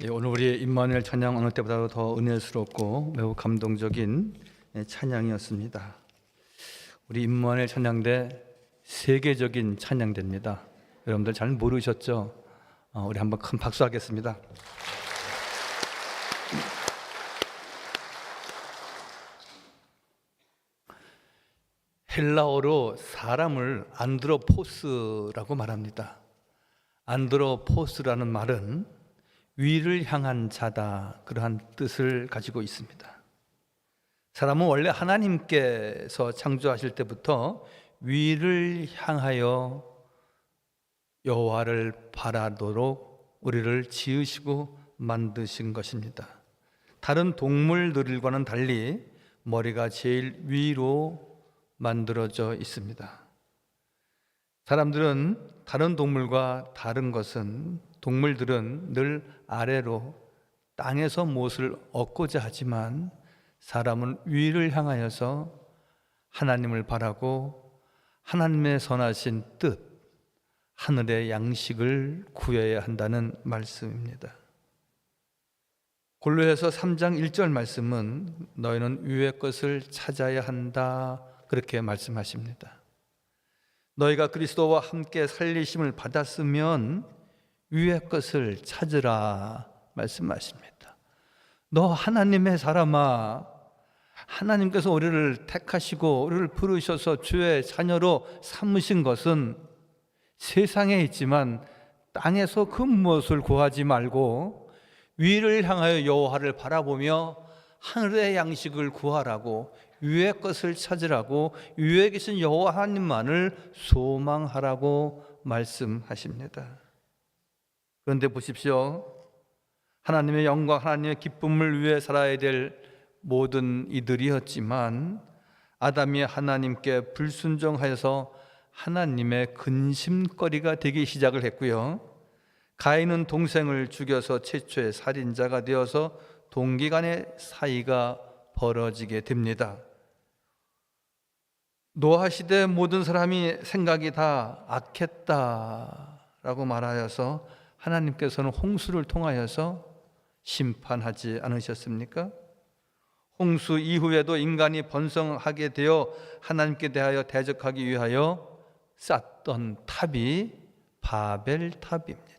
오늘 우리 임마누엘 찬양 어느 때보다도 더 은혜스럽고 매우 감동적인 찬양이었습니다. 우리 임마누엘 찬양대 세계적인 찬양대입니다. 여러분들 잘 모르셨죠? 우리 한번 큰 박수 하겠습니다. 헬라어로 사람을 안드로포스라고 말합니다. 안드로포스라는 말은 위를 향한 자다, 그러한 뜻을 가지고 있습니다. 사람은 원래 하나님께서 창조하실 때부터 위를 향하여 여호와를 바라도록 우리를 지으시고 만드신 것입니다. 다른 동물들과는 달리 머리가 제일 위로 만들어져 있습니다. 사람들은 다른 동물과 다른 것은 동물들은 늘 아래로 땅에서 무엇을 얻고자 하지만 사람은 위를 향하여서 하나님을 바라고 하나님의 선하신 뜻, 하늘의 양식을 구해야 한다는 말씀입니다. 골로새서 3장 1절 말씀은 너희는 위의 것을 찾아야 한다, 그렇게 말씀하십니다. 너희가 그리스도와 함께 살리심을 받았으면 위의 것을 찾으라 말씀하십니다. 너 하나님의 사람아, 하나님께서 우리를 택하시고 우리를 부르셔서 주의 자녀로 삼으신 것은 세상에 있지만 땅에서 그 무엇을 구하지 말고 위를 향하여 여호와를 바라보며 하늘의 양식을 구하라고, 위의 것을 찾으라고, 위에 계신 여호와 하나님만을 소망하라고 말씀하십니다. 그런데 보십시오. 하나님의 영광, 하나님의 기쁨을 위해 살아야 될 모든 이들이었지만 아담이 하나님께 불순종하여서 하나님의 근심거리가 되기 시작을 했고요. 가인은 동생을 죽여서 최초의 살인자가 되어서 동기 간의 사이가 벌어지게 됩니다. 노아 시대 모든 사람이 생각이 다 악했다라고 말하여서 하나님께서는 홍수를 통하여서 심판하지 않으셨습니까? 홍수 이후에도 인간이 번성하게 되어 하나님께 대하여 대적하기 위하여 쌓던 탑이 바벨탑입니다.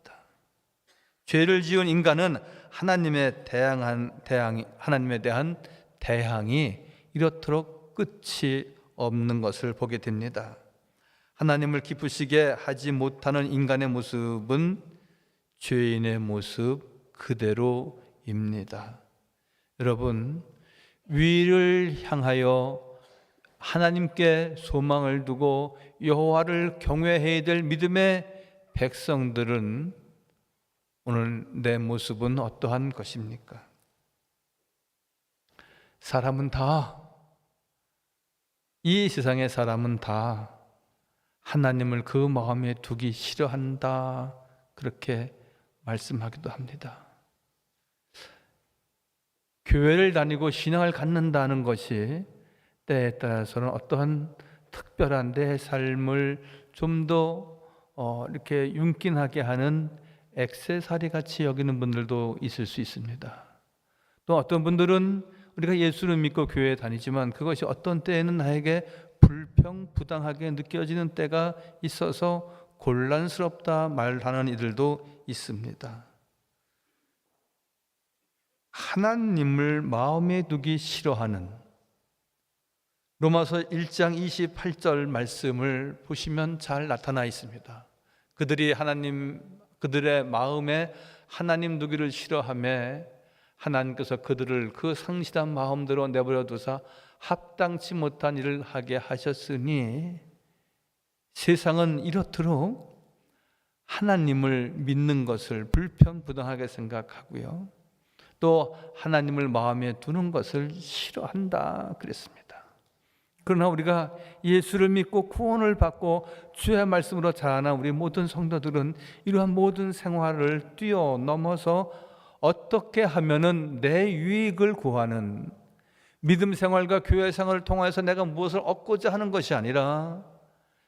죄를 지은 인간은 하나님에 대한 대항이 이렇도록 끝이 없는 것을 보게 됩니다. 하나님을 기쁘시게 하지 못하는 인간의 모습은 죄인의 모습 그대로입니다. 여러분, 위를 향하여 하나님께 소망을 두고 여호와를 경외해야 될 믿음의 백성들은 오늘 내 모습은 어떠한 것입니까? 사람은 다, 이 세상의 사람은 다 하나님을 그 마음에 두기 싫어한다, 그렇게 말씀하기도 합니다. 교회를 다니고 신앙을 갖는다는 것이 때에 따라서는 어떠한 특별한 내 삶을 좀 더 이렇게 윤기나게 하는 액세서리 같이 여기는 분들도 있을 수 있습니다. 또 어떤 분들은 우리가 예수를 믿고 교회에 다니지만 그것이 어떤 때에는 나에게 불평부당하게 느껴지는 때가 있어서 곤란스럽다 말하는 이들도 있습니다. 하나님을 마음에 두기 싫어하는 로마서 1장 28절 말씀을 보시면 잘 나타나 있습니다. 그들의 마음에 하나님 두기를 싫어하며 하나님께서 그들을 그 상실한 마음대로 내버려 두사 합당치 못한 일을 하게 하셨으니 세상은 이렇도록 하나님을 믿는 것을 불편부당하게 생각하고요, 또 하나님을 마음에 두는 것을 싫어한다 그랬습니다. 그러나 우리가 예수를 믿고 구원을 받고 주의 말씀으로 자라난 우리 모든 성도들은 이러한 모든 생활을 뛰어넘어서 어떻게 하면은 내 유익을 구하는 믿음 생활과 교회 생활을 통해서 내가 무엇을 얻고자 하는 것이 아니라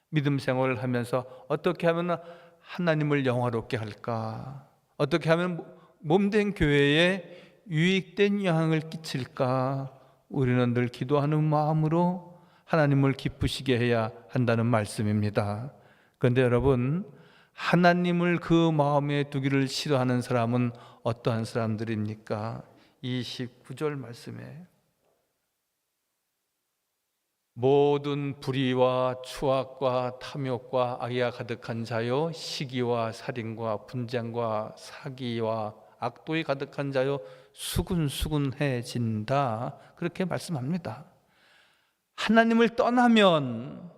믿음 생활을 하면서 어떻게 하면 하나님을 영화롭게 할까, 어떻게 하면 몸된 교회에 유익된 영향을 끼칠까? 우리는 늘 기도하는 마음으로 하나님을 기쁘시게 해야 한다는 말씀입니다. 그런데 여러분, 하나님을 그 마음에 두기를 싫어하는 사람은 어떠한 사람들입니까? 29절 말씀에 모든 불의와 추악과 탐욕과 악의가 가득한 자요, 시기와 살인과 분쟁과 사기와 악독이 가득한 자요, 수군수군해진다, 그렇게 말씀합니다. 하나님을 떠나면,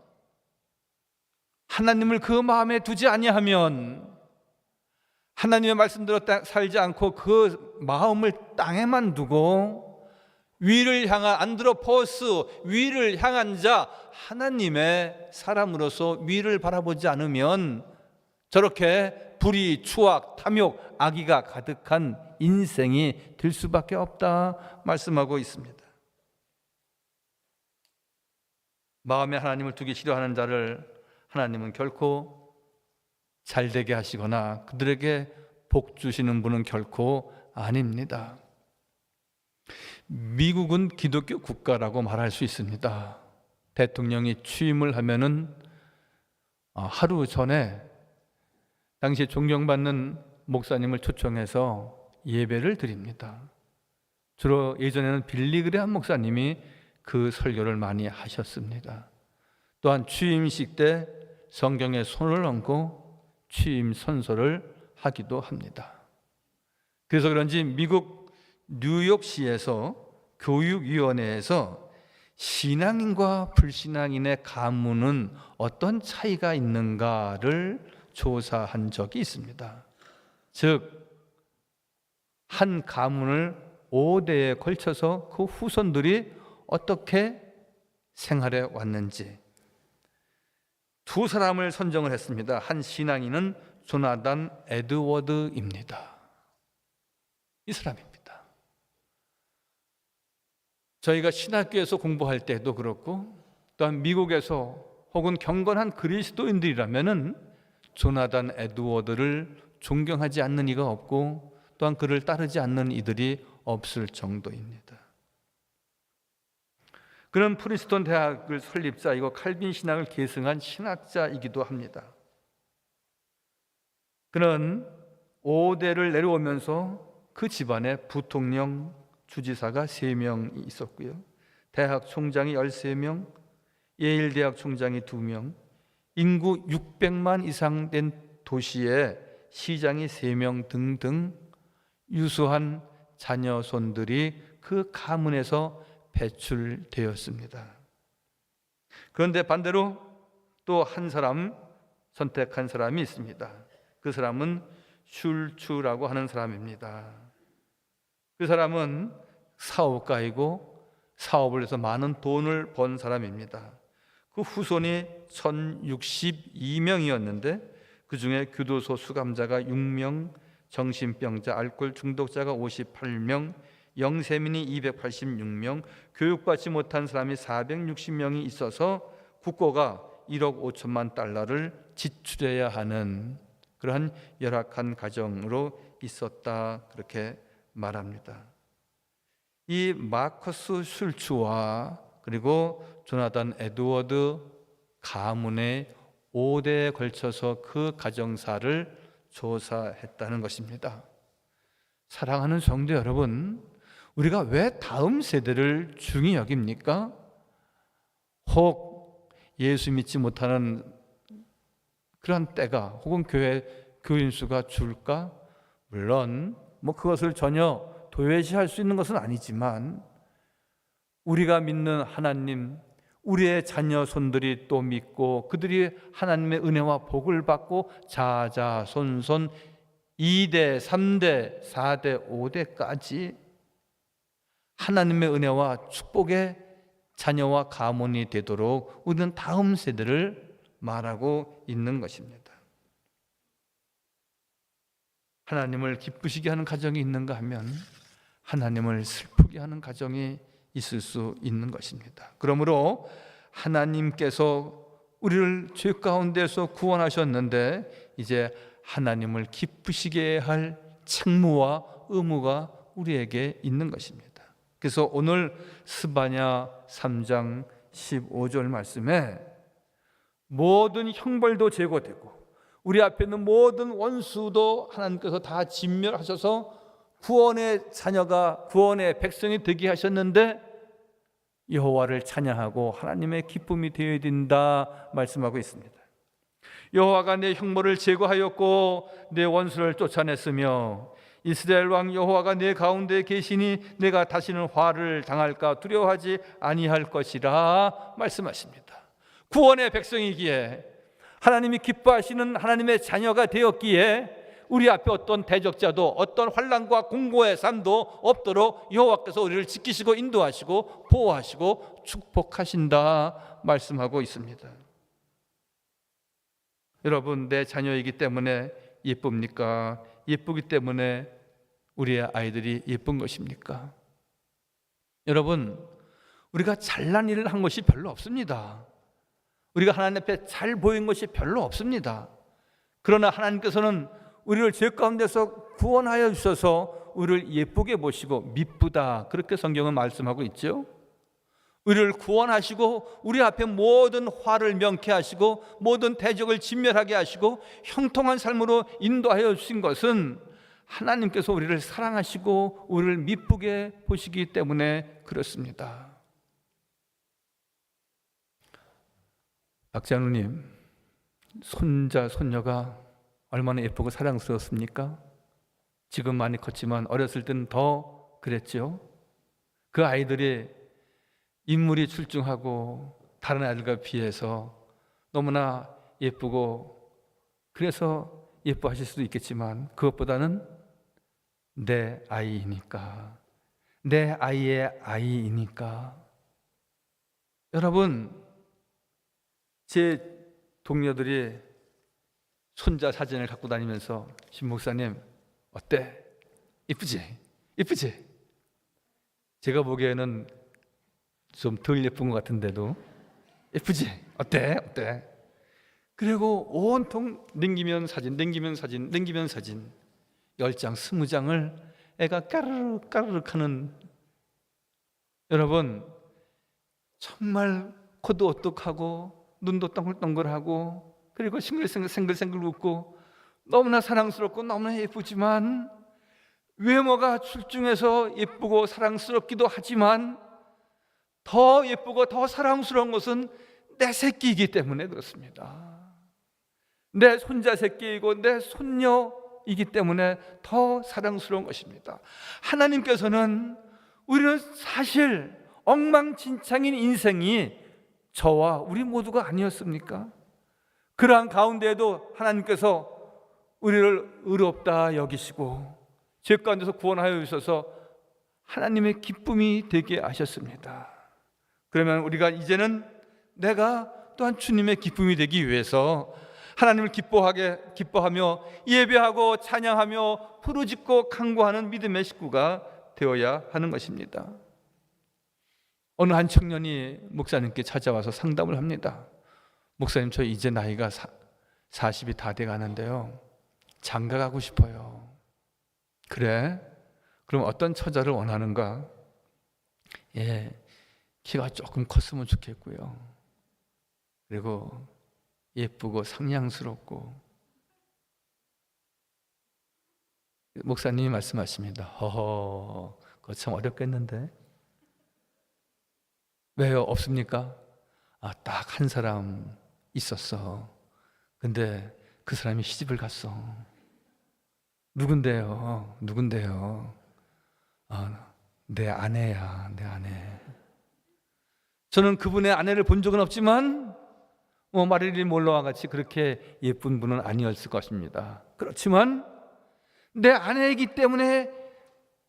하나님을 그 마음에 두지 아니하면, 하나님의 말씀대로 살지 않고 그 마음을 땅에만 두고 위를 향한 안드로포스, 위를 향한 자, 하나님의 사람으로서 위를 바라보지 않으면 저렇게 불의, 추악, 탐욕, 악의가 가득한 인생이 될 수밖에 없다 말씀하고 있습니다. 마음에 하나님을 두기 싫어하는 자를 하나님은 결코 잘되게 하시거나 그들에게 복 주시는 분은 결코 아닙니다. 미국은 기독교 국가라고 말할 수 있습니다. 대통령이 취임을 하면은 하루 전에 당시에 존경받는 목사님을 초청해서 예배를 드립니다. 주로 예전에는 빌리그레함 목사님이 그 설교를 많이 하셨습니다. 또한 취임식 때 성경에 손을 얹고 취임 선서를 하기도 합니다. 그래서 그런지 미국 뉴욕시에서 교육위원회에서 신앙인과 불신앙인의 가문은 어떤 차이가 있는가를 조사한 적이 있습니다. 즉, 한 가문을 5대에 걸쳐서 그 후손들이 어떻게 생활해 왔는지 두 사람을 선정을 했습니다. 한 신앙인은 조나단 에드워드입니다. 이 사람입니다. 저희가 신학교에서 공부할 때도 그렇고 또한 미국에서 혹은 경건한 그리스도인들이라면은 조나단 에드워드를 존경하지 않는 이가 없고 또한 그를 따르지 않는 이들이 없을 정도입니다. 그는 프린스턴 대학을 설립자이고 칼빈 신학을 계승한 신학자이기도 합니다. 그는 5대를 내려오면서 그 집안에 부통령, 주지사가 3명이 있었고요. 대학 총장이 13명, 예일대학 총장이 2명, 인구 600만 이상 된 도시에 시장이 3명 등등 유수한 자녀손들이 그 가문에서 배출되었습니다. 그런데 반대로 또 한 사람 선택한 사람이 있습니다. 그 사람은 슐츠라고 하는 사람입니다. 그 사람은 사업가이고 사업을 해서 많은 돈을 번 사람입니다. 그 후손이 1062명이었는데 그 중에 교도소 수감자가 6명, 정신병자, 알코올 중독자가 58명, 영세민이 286명, 교육받지 못한 사람이 460명이 있어서 국고가 1억 5천만 달러를 지출해야 하는 그러한 열악한 가정으로 있었다, 그렇게 말합니다. 이 마커스 슐츠와 그리고 조나단 에드워드 가문의 5대에 걸쳐서 그 가정사를 조사했다는 것입니다. 사랑하는 성도 여러분, 우리가 왜 다음 세대를 중히 여깁니까? 혹 예수 믿지 못하는 그런 때가 혹은 교회 교인 수가 줄까? 물론 그것을 전혀 도외시할 수 있는 것은 아니지만 우리가 믿는 하나님, 우리의 자녀손들이 또 믿고 그들이 하나님의 은혜와 복을 받고 자자손손 2대, 3대, 4대, 5대까지 하나님의 은혜와 축복의 자녀와 가문이 되도록 우리는 다음 세대를 말하고 있는 것입니다. 하나님을 기쁘시게 하는 가정이 있는가 하면 하나님을 슬프게 하는 가정이 있을 수 있는 것입니다. 그러므로 하나님께서 우리를 죄 가운데서 구원하셨는데 이제 하나님을 기쁘시게 할 책무와 의무가 우리에게 있는 것입니다. 그래서 오늘 스바냐 3장 15절 말씀에 모든 형벌도 제거되고 우리 앞에 있는 모든 원수도 하나님께서 다 진멸하셔서 구원의 자녀가, 구원의 백성이 되게 하셨는데 여호와를 찬양하고 하나님의 기쁨이 되어야 된다 말씀하고 있습니다. 여호와가 내 형벌을 제거하였고 내 원수를 쫓아냈으며 이스라엘 왕 여호와가 내 가운데 계시니 내가 다시는 화를 당할까 두려워하지 아니할 것이라 말씀하십니다. 구원의 백성이기에 하나님이 기뻐하시는 하나님의 자녀가 되었기에 우리 앞에 어떤 대적자도 어떤 환난과 공고의 삶도 없도록 여호와께서 우리를 지키시고 인도하시고 보호하시고 축복하신다 말씀하고 있습니다. 여러분, 내 자녀이기 때문에 예쁩니까? 예쁘기 때문에 우리의 아이들이 예쁜 것입니까? 여러분, 우리가 잘난 일을 한 것이 별로 없습니다. 우리가 하나님 앞에 잘 보인 것이 별로 없습니다. 그러나 하나님께서는 우리를 죄 가운데서 구원하여 주셔서 우리를 예쁘게 보시고 미쁘다, 그렇게 성경은 말씀하고 있죠. 우리를 구원하시고 우리 앞에 모든 화를 명쾌하시고 모든 대적을 진멸하게 하시고 형통한 삶으로 인도하여 주신 것은 하나님께서 우리를 사랑하시고 우리를 미쁘게 보시기 때문에 그렇습니다. 박장로님, 손자, 손녀가 얼마나 예쁘고 사랑스러웠습니까? 지금 많이 컸지만 어렸을 때는 더 그랬죠. 그 아이들이 인물이 출중하고 다른 아이들과 비해서 너무나 예쁘고 그래서 예뻐하실 수도 있겠지만 그것보다는 내 아이이니까, 내 아이의 아이이니까. 여러분, 제 동료들이 손자 사진을 갖고 다니면서 신 목사님 어때? 이쁘지? 이쁘지? 제가 보기에는 좀 덜 예쁜 것 같은데도 예쁘지? 어때? 어때? 그리고 온통 넘기면 사진, 넘기면 사진, 넘기면 사진 10장, 20장을 애가 까르륵 까르륵 하는, 여러분 정말 코도 오똑하고 눈도 동글동글하고 그리고 생글생글 웃고 너무나 사랑스럽고 너무나 예쁘지만 외모가 출중해서 예쁘고 사랑스럽기도 하지만 더 예쁘고 더 사랑스러운 것은 내 새끼이기 때문에 그렇습니다. 내 손자 새끼이고 내 손녀이기 때문에 더 사랑스러운 것입니다. 하나님께서는 우리는 사실 엉망진창인 인생이 저와 우리 모두가 아니었습니까? 그러한 가운데에도 하나님께서 우리를 의롭다 여기시고 죄 가운데서 구원하여 주셔서 하나님의 기쁨이 되게 하셨습니다. 그러면 우리가 이제는 내가 또한 주님의 기쁨이 되기 위해서 하나님을 기뻐하며 예배하고 찬양하며 부르짖고 간구하는 믿음의 식구가 되어야 하는 것입니다. 어느 한 청년이 목사님께 찾아와서 상담을 합니다. 목사님, 저 이제 나이가 40이 다 돼 가는데요, 장가 가고 싶어요. 그래? 그럼 어떤 처자를 원하는가? 키가 조금 컸으면 좋겠고요, 그리고 예쁘고 상냥스럽고. 목사님이 말씀하십니다. 허허, 그거 참 어렵겠는데. 왜요? 없습니까? 딱 한 사람 있었어. 근데 그 사람이 시집을 갔어. 누군데요? 내 아내야, 내 아내. 저는 그분의 아내를 본 적은 없지만 마릴린 몰로와 같이 그렇게 예쁜 분은 아니었을 것입니다. 그렇지만 내 아내이기 때문에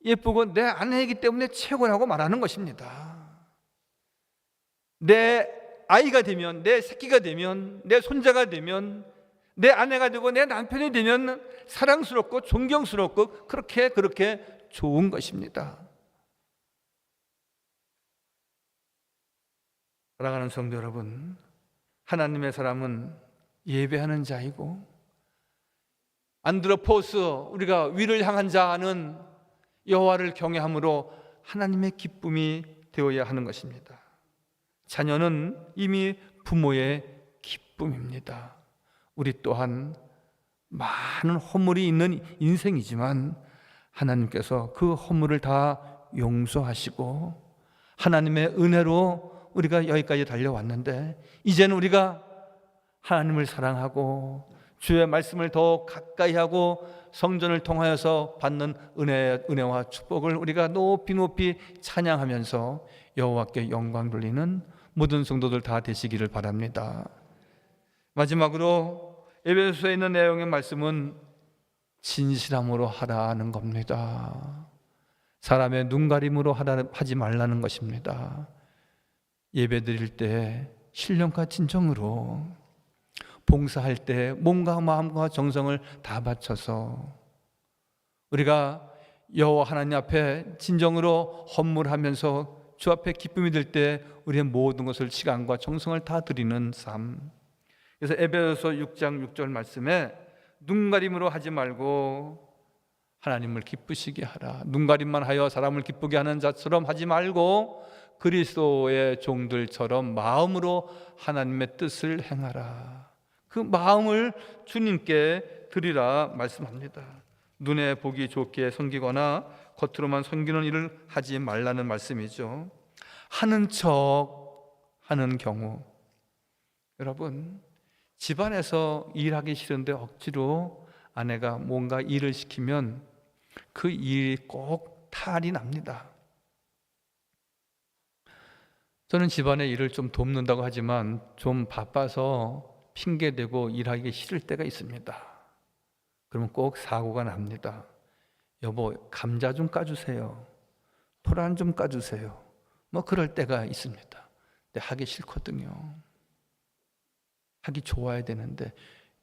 예쁘고 내 아내이기 때문에 최고라고 말하는 것입니다. 내 아이가 되면, 내 새끼가 되면, 내 손자가 되면, 내 아내가 되고 내 남편이 되면 사랑스럽고 존경스럽고 그렇게 좋은 것입니다. 사랑하는 성도 여러분, 하나님의 사람은 예배하는 자이고 안드로포스, 우리가 위를 향한 자는 여호와를 경외함으로 하나님의 기쁨이 되어야 하는 것입니다. 자녀는 이미 부모의 기쁨입니다. 우리 또한 많은 허물이 있는 인생이지만 하나님께서 그 허물을 다 용서하시고 하나님의 은혜로 우리가 여기까지 달려왔는데, 이제는 우리가 하나님을 사랑하고 주의 말씀을 더 가까이 하고 성전을 통하여서 받는 은혜와 축복을 우리가 높이 높이 찬양하면서 여호와께 영광 돌리는 모든 성도들 다 되시기를 바랍니다. 마지막으로 에베소서에 있는 내용의 말씀은 진실함으로 하라는 겁니다. 사람의 눈가림으로 하지 말라는 것입니다. 예배 드릴 때 신령과 진정으로, 봉사할 때 몸과 마음과 정성을 다 바쳐서 우리가 여호와 하나님 앞에 진정으로 헌물하면서 주 앞에 기쁨이 들 때 우리의 모든 것을, 시간과 정성을 다 드리는 삶. 그래서 에베소서 6장 6절 말씀에 눈가림으로 하지 말고 하나님을 기쁘시게 하라. 눈가림만 하여 사람을 기쁘게 하는 자처럼 하지 말고 그리스도의 종들처럼 마음으로 하나님의 뜻을 행하라. 그 마음을 주님께 드리라 말씀합니다. 눈에 보기 좋게 섬기거나 겉으로만 섬기는 일을 하지 말라는 말씀이죠. 하는 척 하는 경우, 여러분, 집안에서 일하기 싫은데 억지로 아내가 뭔가 일을 시키면 그 일이 꼭 탈이 납니다. 저는 집안의 일을 좀 돕는다고 하지만 좀 바빠서 핑계대고 일하기 싫을 때가 있습니다. 그러면 꼭 사고가 납니다. 여보, 감자 좀 까주세요. 토란 좀 까주세요. 뭐 그럴 때가 있습니다. 근데 하기 싫거든요. 하기 좋아야 되는데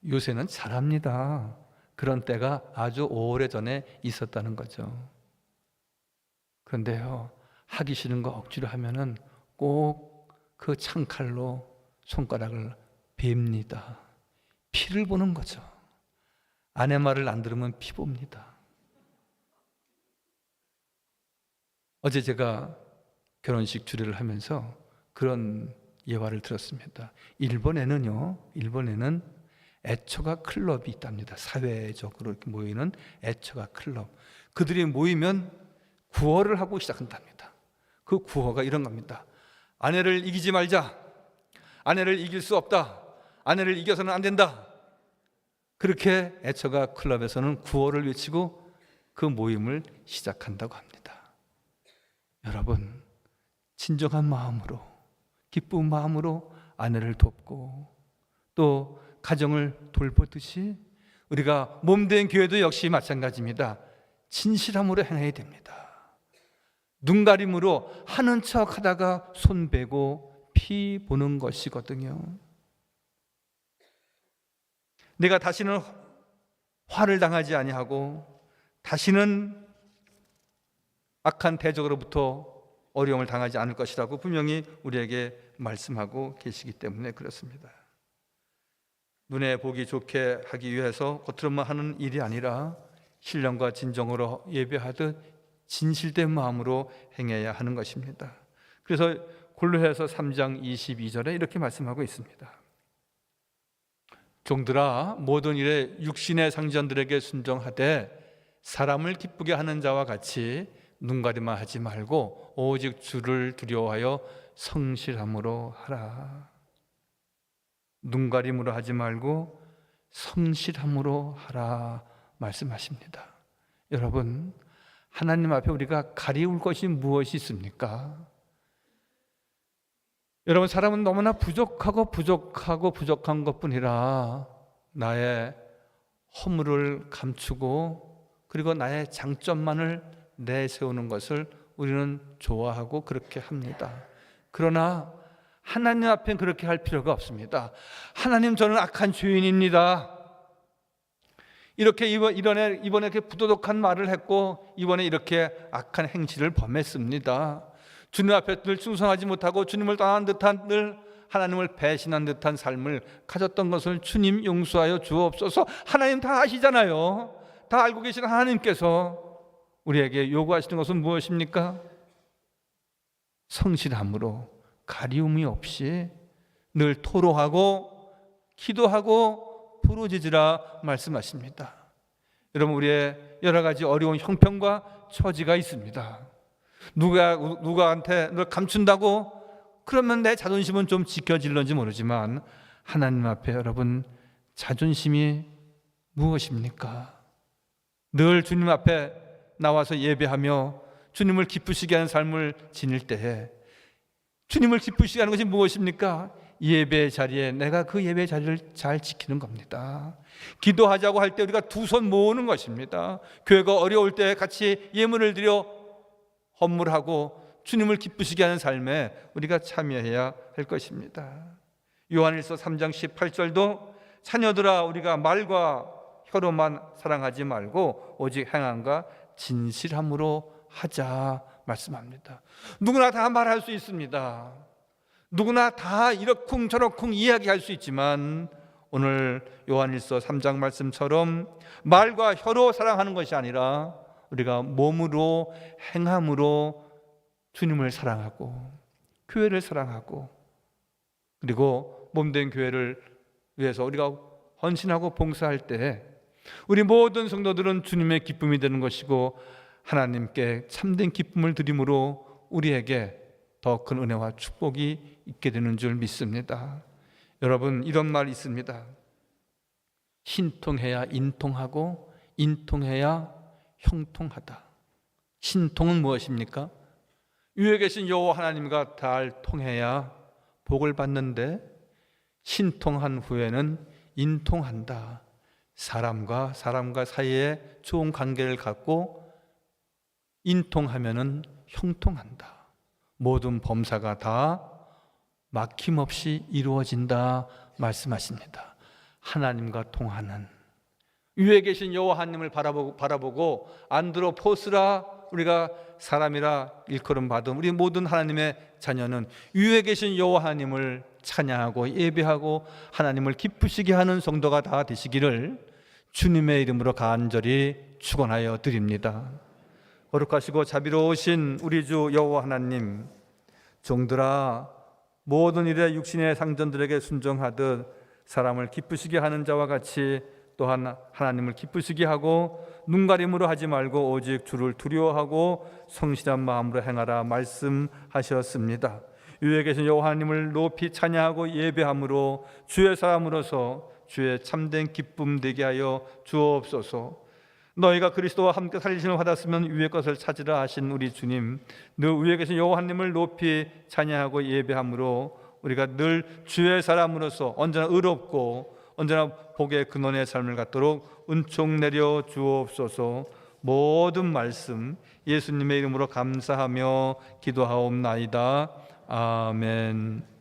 요새는 잘합니다. 그런 때가 아주 오래전에 있었다는 거죠. 그런데요, 하기 싫은 거 억지로 하면은 꼭 그 창칼로 손가락을 뵙니다. 피를 보는 거죠. 아내 말을 안 들으면 피 봅니다. 어제 제가 결혼식 주례를 하면서 그런 예화를 들었습니다. 일본에는 애처가 클럽이 있답니다. 사회적으로 이렇게 모이는 애처가 클럽. 그들이 모이면 구호를 하고 시작한답니다. 그 구호가 이런 겁니다. 아내를 이기지 말자. 아내를 이길 수 없다. 아내를 이겨서는 안 된다. 그렇게 애처가 클럽에서는 구호를 외치고 그 모임을 시작한다고 합니다. 여러분, 진정한 마음으로, 기쁜 마음으로 아내를 돕고 또 가정을 돌보듯이 우리가 몸된 교회도 역시 마찬가지입니다. 진실함으로 행해야 됩니다. 눈가림으로 하는 척 하다가 손 베고 피 보는 것이거든요. 내가 다시는 화를 당하지 아니하고 다시는 악한 대적으로부터 어려움을 당하지 않을 것이라고 분명히 우리에게 말씀하고 계시기 때문에 그렇습니다. 눈에 보기 좋게 하기 위해서 겉으로만 하는 일이 아니라 신령과 진정으로 예배하듯 진실된 마음으로 행해야 하는 것입니다. 그래서 골로새서 3장 22절에 이렇게 말씀하고 있습니다. 종들아, 모든 일에 육신의 상전들에게 순종하되 사람을 기쁘게 하는 자와 같이 눈가리만 하지 말고 오직 주를 두려워하여 성실함으로 하라. 눈가림으로 하지 말고 성실함으로 하라 말씀하십니다. 여러분, 하나님 앞에 우리가 가리울 것이 무엇이 있습니까? 여러분, 사람은 너무나 부족한 것뿐이라 나의 허물을 감추고 그리고 나의 장점만을 내세우는 것을 우리는 좋아하고 그렇게 합니다. 그러나 하나님 앞엔 그렇게 할 필요가 없습니다. 하나님, 저는 악한 죄인입니다. 이번에 이렇게 부도덕한 말을 했고 이번에 이렇게 악한 행실을 범했습니다. 주님 앞에 늘 충성하지 못하고 주님을 떠난 듯한 늘 하나님을 배신한 듯한 삶을 가졌던 것을 주님 용서하여 주옵소서. 하나님 다 아시잖아요. 다 알고 계신 하나님께서 우리에게 요구하시는 것은 무엇입니까? 성실함으로 가리움이 없이 늘 토로하고 기도하고 부르짖으라 말씀하십니다. 여러분, 우리의 여러 가지 어려운 형편과 처지가 있습니다. 누가한테 널 감춘다고 그러면 내 자존심은 좀 지켜질런지 모르지만 하나님 앞에 여러분, 자존심이 무엇입니까? 늘 주님 앞에 나와서 예배하며 주님을 기쁘시게 하는 삶을 지닐 때에 주님을 기쁘시게 하는 것이 무엇입니까? 예배 자리에 내가 그 예배 자리를 잘 지키는 겁니다. 기도하자고 할 때 우리가 두 손 모으는 것입니다. 교회가 어려울 때 같이 예물을 드려 헌물하고 주님을 기쁘시게 하는 삶에 우리가 참여해야 할 것입니다. 요한일서 3장 18절도 자녀들아 우리가 말과 혀로만 사랑하지 말고 오직 행함과 진실함으로 하자 말씀합니다. 누구나 다 말할 수 있습니다. 누구나 다 이러쿵 저러쿵 이야기할 수 있지만 오늘 요한일서 3장 말씀처럼 말과 혀로 사랑하는 것이 아니라 우리가 몸으로 행함으로 주님을 사랑하고 교회를 사랑하고 그리고 몸된 교회를 위해서 우리가 헌신하고 봉사할 때 우리 모든 성도들은 주님의 기쁨이 되는 것이고 하나님께 참된 기쁨을 드림으로 우리에게 더 큰 은혜와 축복이 있게 되는 줄 믿습니다. 여러분, 이런 말이 있습니다. 신통해야 인통하고 인통해야 형통하다. 신통은 무엇입니까? 위에 계신 여호와 하나님과 잘 통해야 복을 받는데 신통한 후에는 인통한다. 사람과 사이에 좋은 관계를 갖고 인통하면은 형통한다. 모든 범사가 다 막힘없이 이루어진다 말씀하십니다. 하나님과 통하는 위에 계신 여호와 하나님을 바라보고 안드로포스라 우리가 사람이라 일컬음 받은 우리 모든 하나님의 자녀는 위에 계신 여호와 하나님을 찬양하고 예배하고 하나님을 기쁘시게 하는 성도가 다 되시기를 주님의 이름으로 간절히 축원하여 드립니다. 거룩하시고 자비로우신 우리 주 여호와 하나님, 종들아 모든 일에 육신의 상전들에게 순종하듯 사람을 기쁘시게 하는 자와 같이 또한 하나님을 기쁘시게 하고 눈가림으로 하지 말고 오직 주를 두려워하고 성실한 마음으로 행하라 말씀하셨습니다. 위에 계신 여호와 하나님을 높이 찬양하고 예배함으로 주의 사람으로서 주의 참된 기쁨 되게 하여 주옵소서. 너희가 그리스도와 함께 살리심을 받았으면 위의 것을 찾으라 하신 우리 주님, 늘 위에 계신 여호와 하나님을 높이 찬양하고 예배함으로 우리가 늘 주의 사람으로서 언제나 의롭고 언제나 복의 근원의 삶을 갖도록 은총 내려 주옵소서. 모든 말씀 예수님의 이름으로 감사하며 기도하옵나이다. 아멘.